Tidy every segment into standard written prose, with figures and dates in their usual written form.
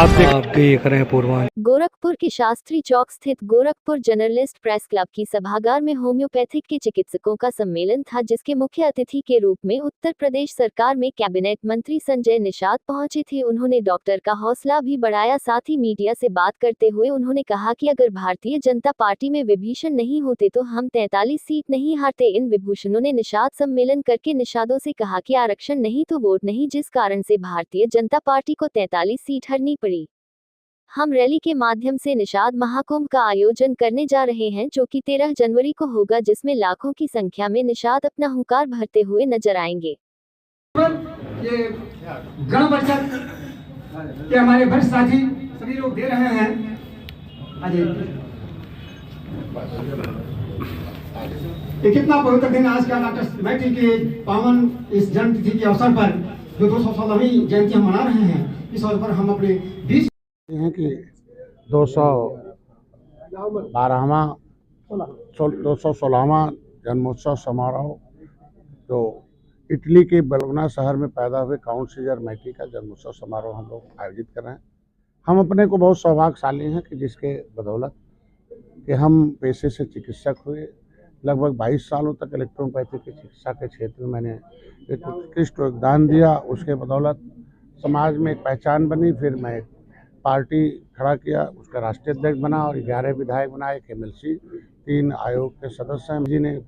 आप देख रहे हैं पूर्वांचल। गोरखपुर के शास्त्री चौक स्थित गोरखपुर जर्नलिस्ट प्रेस क्लब की सभागार में होम्योपैथिक के चिकित्सकों का सम्मेलन था, जिसके मुख्य अतिथि के रूप में उत्तर प्रदेश सरकार में कैबिनेट मंत्री संजय निषाद पहुंचे थे। उन्होंने डॉक्टर का हौसला भी बढ़ाया। साथ ही मीडिया से बात करते हुए उन्होंने कहा कि अगर भारतीय जनता पार्टी में विभीषण नहीं होते तो हम 43 सीट नहीं हारते। इन विभूषणों ने निषाद सम्मेलन करके निषादों से कहा कि आरक्षण नहीं तो वोट नहीं, जिस कारण से भारतीय जनता पार्टी को 43 सीट हारनी पड़ी। हम रैली के माध्यम से निषाद महाकुंभ का आयोजन करने जा रहे हैं, जो कि 13 जनवरी को होगा, जिसमें लाखों की संख्या में निषाद अपना हुंकार भरते हुए नजर आएंगे। ये गण बचत के हमारे वरिष्ठ साथी सभी लोग दे रहे हैं। ये कितना पवित्र दिन आज का डॉक्टर बैठी के पावन इस जन्म तिथि के अवसर पर जो 216वीं जयंती हम मना रहे हैं, इस अवसर पर हम अपने बीच हैं कि 216वां जन्मोत्सव समारोह जो इटली के बोलोग्ना शहर में पैदा हुए काउंट सीजर मैटी का जन्मोत्सव समारोह हम लोग आयोजित कर रहे हैं। हम अपने को बहुत सौभाग्यशाली हैं कि जिसके बदौलत कि हम पेशे से चिकित्सक हुए, लगभग 22 सालों तक इलेक्ट्रोपैथी की चिकित्सा के क्षेत्र में मैंने एक उत्कृष्ट योगदान दिया। उसके बदौलत समाज में एक पहचान बनी। फिर मैं पार्टी खड़ा किया, उसका राष्ट्रीय अध्यक्ष बना और 11 विधायक बनाए, एक MLC, 3 आयोग के सदस्य हैं। जी ने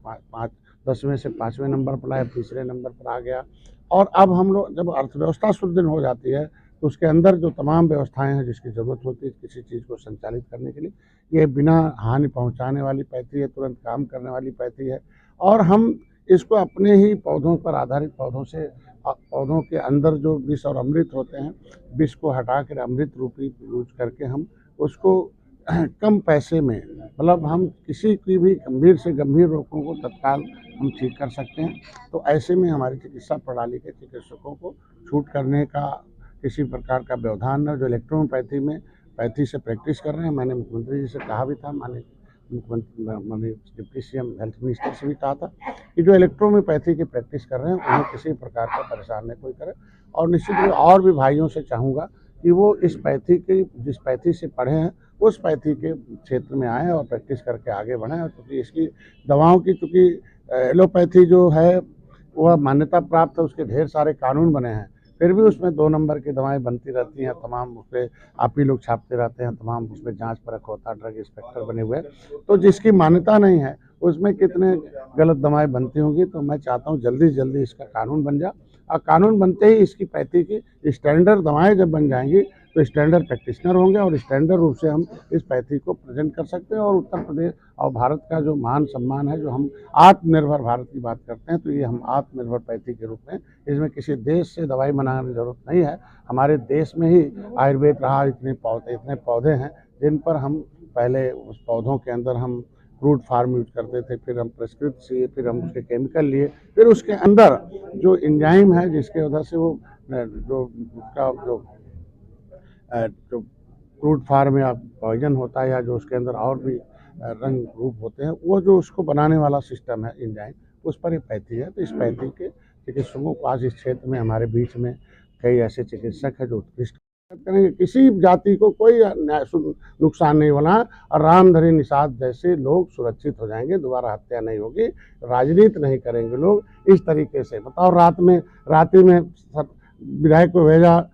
10वें से 5वें नंबर पर आया, तीसरे नंबर पर आ गया। और अब हम लोग जब अर्थव्यवस्था सुदृढ़ हो जाती है तो उसके अंदर जो तमाम व्यवस्थाएं हैं जिसकी ज़रूरत होती है किसी चीज़ को संचालित करने के लिए, ये बिना हानि पहुंचाने वाली पैथी है, तुरंत काम करने वाली पैथी है। और हम इसको अपने ही पौधों पर आधारित पौधों के अंदर जो विष और अमृत होते हैं, विष को हटा कर अमृत रूपी यूज करके हम उसको कम पैसे में, मतलब हम किसी की भी गंभीर से गंभीर रोगों को तत्काल हम ठीक कर सकते हैं। तो ऐसे में हमारी चिकित्सा प्रणाली के चिकित्सकों को छूट करने का किसी प्रकार का व्यवधान न, जो इलेक्ट्रोपैथी में पैथी से प्रैक्टिस कर रहे हैं। मैंने मुख्यमंत्री जी से कहा भी था, मैंने डिप्टी CM हेल्थ मिनिस्टर से भी कहा था कि जो इलेक्ट्रोपैथी की प्रैक्टिस कर रहे हैं उन्हें किसी प्रकार का परेशान नहीं कोई करे। और निश्चित रूप और भी भाइयों से चाहूँगा कि वो इस पैथी की जिस पैथी से पढ़े हैं उस पैथी के क्षेत्र में आएँ और प्रैक्टिस करके आगे बढ़ें। और क्योंकि इसकी दवाओं की, चूँकि एलोपैथी जो है वह मान्यता प्राप्त है, उसके ढेर सारे कानून बने हैं, फिर भी उसमें 2 नंबर की दवाएं बनती रहती हैं। तमाम उस पर आप ही लोग छापते रहते हैं, तमाम उसमें जांच परख होता, ड्रग इंस्पेक्टर बने हुए। तो जिसकी मान्यता नहीं है उसमें कितने गलत दवाएं बनती होंगी। तो मैं चाहता हूं जल्दी से जल्दी इसका कानून बन जाए, और कानून बनते ही इसकी पैथी की स्टैंडर्ड दवाएं जब बन जाएंगी तो स्टैंडर्ड प्रैक्टिशनर होंगे और स्टैंडर्ड रूप से हम इस पैथी को प्रेजेंट कर सकते हैं। और उत्तर प्रदेश और भारत का जो मान सम्मान है, जो हम आत्मनिर्भर भारत की बात करते हैं, तो ये हम आत्मनिर्भर पैथी के रूप में, इसमें किसी देश से दवाई मंगाने की जरूरत नहीं है। हमारे देश में ही आयुर्वेद रहा, इतने पौधे हैं जिन पर हम पहले उस पौधों के अंदर हम फ्रूट फार्म यूज करते थे, फिर हम प्रेस्क्रिप्ट लिए, फिर हम उसके केमिकल लिए, फिर उसके अंदर जो एंजाइम है जिसके वजह से वो जो फ्रूट फार्म या पॉइजन होता है या जो उसके अंदर और भी रंग रूप होते हैं, वो जो उसको बनाने वाला सिस्टम है एंजाइम, उस पर ये पैथी है। तो इस पैथी के चिकित्सकों को आज इस क्षेत्र में हमारे बीच में कई ऐसे चिकित्सक हैं जो उत्कृष्ट करेंगे। किसी जाति को कोई नुकसान नहीं होना और रामधरी निषाद जैसे लोग सुरक्षित हो जाएंगे, दोबारा हत्या नहीं होगी, राजनीति नहीं करेंगे लोग इस तरीके से। बताओ, रात में विधायक को भेजा,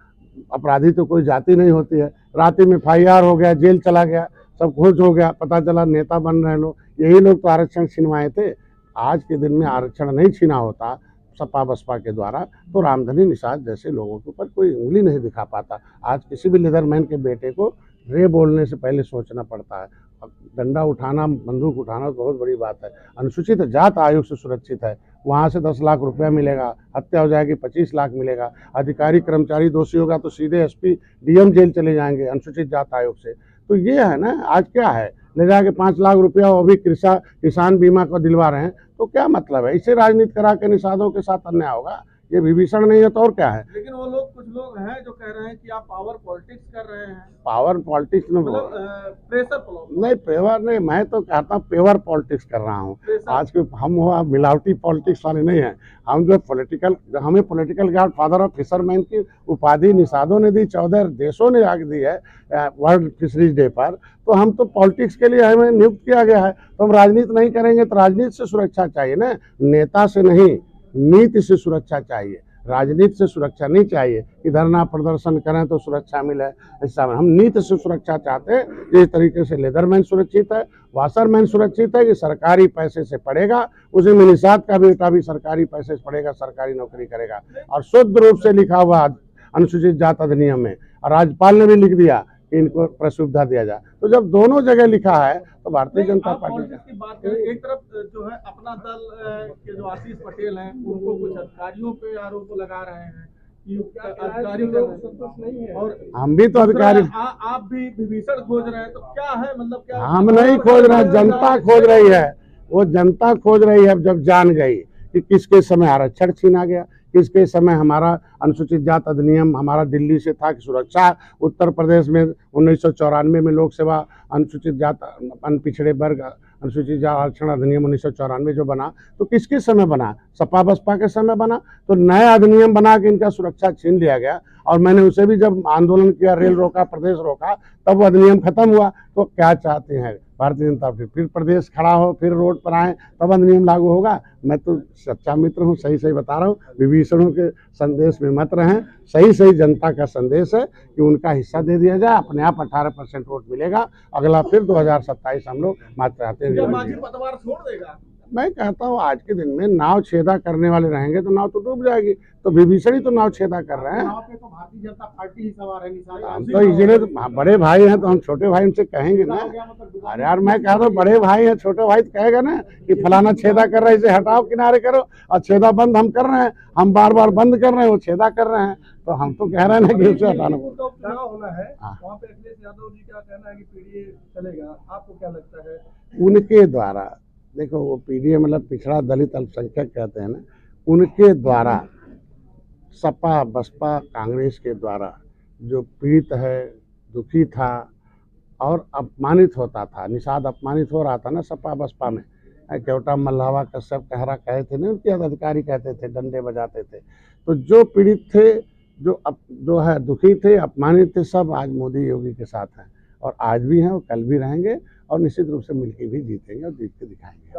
अपराधी तो कोई जाति नहीं होती है, रात में FIR हो गया, जेल चला गया, सब कुछ हो गया, पता चला नेता बन रहे लोग, यही लोग तो आरक्षण छीनवाए थे। आज के दिन में आरक्षण नहीं छीना होता सपा बसपा के द्वारा तो रामधनी निषाद जैसे लोगों के ऊपर कोई उंगली नहीं दिखा पाता। आज किसी भी लीडरमैन के बेटे को रे बोलने से पहले सोचना पड़ता है। डंडा उठाना, बंदूक उठाना तो बहुत बड़ी बात है। अनुसूचित जात आयोग से सुरक्षित है, वहाँ से 10 लाख रुपया मिलेगा, हत्या हो जाएगी 25 लाख मिलेगा, अधिकारी कर्मचारी दोषी होगा तो सीधे SP DM जेल चले जाएंगे अनुसूचित जात आयोग से। तो ये है ना, आज क्या है, ले जाके 5 लाख रुपया वो भी किसान बीमा को दिलवा रहे हैं, तो क्या मतलब है? इससे राजनीति करा के निषादों के साथ अन्याय होगा। ये विभीषण नहीं है तो और क्या है। लेकिन वो लोग, कुछ लोग हैं जो कह रहे हैं कि आप पावर पॉलिटिक्स कर रहे हैं, पावर पॉलिटिक्स में मतलब प्रेशर नहीं, पेवर नहीं, मैं तो कहता हूँ पेवर पॉलिटिक्स कर रहा हूँ। आज के हम हुआ मिलावटी पॉलिटिक्स वाले नहीं है। हम जो पॉलिटिकल, हमें political God father of fisherman की उपाधि निषादों ने दी, 14 देशों ने आग दी है वर्ल्ड फिशरीज डे पर। तो हम तो पॉलिटिक्स के लिए हमें नियुक्त किया गया है, तो हम राजनीति नहीं करेंगे। तो राजनीति से सुरक्षा चाहिए ना, नेता से नहीं, नीति से सुरक्षा चाहिए, राजनीति से सुरक्षा नहीं चाहिए कि धरना प्रदर्शन करें तो सुरक्षा मिले। ऐसा हम नीति से सुरक्षा चाहते हैं। जिस तरीके से लेदरमैन सुरक्षित है, वाशरमैन सुरक्षित है कि सरकारी पैसे से पढ़ेगा, उसी में निषाद का बेटा भी सरकारी पैसे से पढ़ेगा, सरकारी नौकरी करेगा। और शुद्ध रूप से लिखा हुआ अनुसूचित जाति अधिनियम में, और राज्यपाल ने भी लिख दिया कि इनको प्रसुविधा दिया जाए। तो जब दोनों जगह लिखा है तो भारतीय जनता पार्टी की बात करें, एक तरफ जो है अपना दल के जो आशीष पटेल हैं, उनको कुछ अधिकारियों पे आरोप लगा रहे हैं कि अधिकारी संतुष्ट नहीं है, और हम भी तो अधिकारी, आप भी विभीषण खोज रहे हैं। तो क्या है, मतलब क्या हम नहीं खोज रहे हैं, जनता खोज रही है। वो जनता खोज रही है जब जान गई कि किसके समय आरक्षण छीना गया, किसके समय हमारा अनुसूचित जाति अधिनियम हमारा दिल्ली से था कि सुरक्षा। उत्तर प्रदेश में 1994 में लोक सेवा अनुसूचित जाति पिछड़े वर्ग अनुसूचित जाति आरक्षण अधिनियम 1994 जो बना, तो किसके समय बना? सपा बसपा के समय बना। तो नया अधिनियम बना के इनका सुरक्षा छीन लिया गया। और मैंने उसे भी जब आंदोलन किया, रेल रोका, प्रदेश रोका, तब वो अधिनियम खत्म हुआ। तो क्या चाहते हैं भारतीय जनता पार्टी? फिर प्रदेश खड़ा हो, फिर रोड पर आए, तब अधिनियम लागू होगा? मैं तो सच्चा मित्र हूँ, सही सही बता रहा हूँ। विभीषणों के संदेश में मत रहें। सही सही जनता का संदेश है कि उनका हिस्सा दे दिया जाए, अपने आप 18% वोट मिलेगा। अगला फिर 2027 हम लोग मात्र आते हैं। पतवार छोड़ देगा। मैं कहता हूँ आज के दिन में नाव छेदा करने वाले रहेंगे तो नाव तो डूब जाएगी। तो विभीषण ही तो नाव छेदा कर रहे हैं। तो भारतीय जनता पार्टी ही सवार है, हम तो इसलिए तो बड़े भाई हैं, तो हम छोटे भाई उनसे कहेंगे ना। अरे यार, मैं कह रहा हूँ बड़े भाई हैं, छोटे भाई तो कहेगा ना कि फलाना छेदा कर रहा है, इसे हटाओ, किनारे करो। और छेदा बंद हम कर रहे हैं, हम बार बार बंद कर रहे हैं, वो छेदा कर रहे हैं। तो हम तो कह रहे हैं ना कि उसे हटाना होना है। वहाँ पे अखिलेश यादव जी का कहना है कि पीडीए चलेगा, आपको क्या लगता है? उनके द्वारा, देखो वो पीडीए मतलब पिछड़ा दलित अल्पसंख्यक कहते हैं ना, उनके द्वारा सपा बसपा कांग्रेस के द्वारा जो पीड़ित है, दुखी था और अपमानित होता था, निषाद अपमानित हो रहा था ना सपा बसपा में। केवटा मल्लावा कश्यप कहरा कहे थे ना, उनके अधिकारी कहते थे, डंडे बजाते थे। तो जो पीड़ित थे, जो है दुखी थे, अपमानित थे, सब आज मोदी योगी के साथ हैं। और आज भी हैं और कल भी रहेंगे, और निश्चित रूप से मिलकर भी जीतेंगे और जीत के दिखाएंगे।